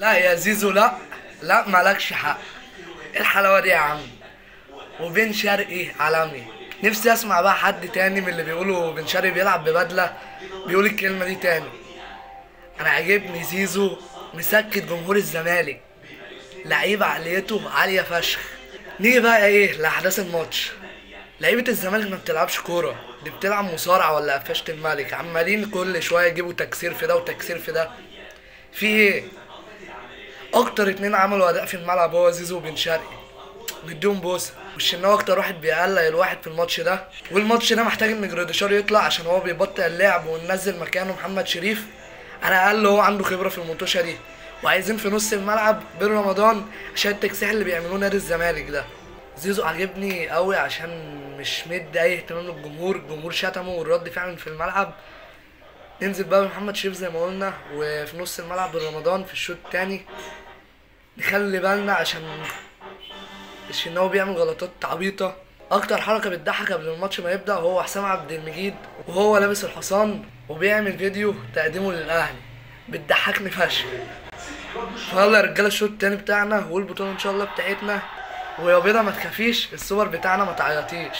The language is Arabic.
لا يا زيزو، لا. لا مالكش حق. ايه الحلاوه دي يا عم؟ وبن شرقي عالمي. نفسي اسمع بقى حد تاني من اللي بيقولوا بن شرقي بيلعب ببدله بيقول الكلمه دي تاني. انا عاجبني زيزو، مسكت جمهور الزمالك، لعيب عقليته عاليه فشخ. نيجي بقى ايه لاحداث الماتش. لعيبه الزمالك ما بتلعبش كوره، دي بتلعب مصارعه ولا قفشة الملك، عمالين كل شويه يجيبوا تكسير في ده وتكسير في ده. في ايه؟ اكتر اتنين عملوا اداء في الملعب هو زيزو وبن شرقي، نديهم بوسه. والشناوي اكتر واحد بيقلق الواحد في الماتش ده، والماتش ده محتاج ان جراديشار يطلع عشان هو بيبطئ اللعب وننزل مكانه محمد شريف. انا اقل هو عنده خبره في المنتوشه دي. وعايزين في نص الملعب بين رمضان عشان التكسيح اللي بيعملوه نادي الزمالك ده. زيزو عاجبني قوي عشان مش مدي اي اهتمام للجمهور، الجمهور شتمه والرد فعلا في الملعب. ننزل بقى بمحمد شريف زي ما قلنا، وفي نص الملعب بن رمضان في الشوط التاني. نخلي بالنا عشان الشناوي بيعمل غلطات عبيطة. أكتر حركة بتضحك قبل الماتش ما يبدأ هو حسام عبد المجيد وهو لابس الحصان وبيعمل فيديو تقديمه للأهلي، بتضحكني فشخ. فيلا يا رجالة، الشوط التاني بتاعنا والبطولة إن شاء الله بتاعتنا. ويا بيضة ما تخافيش، السوبر بتاعنا ما تعيطيش.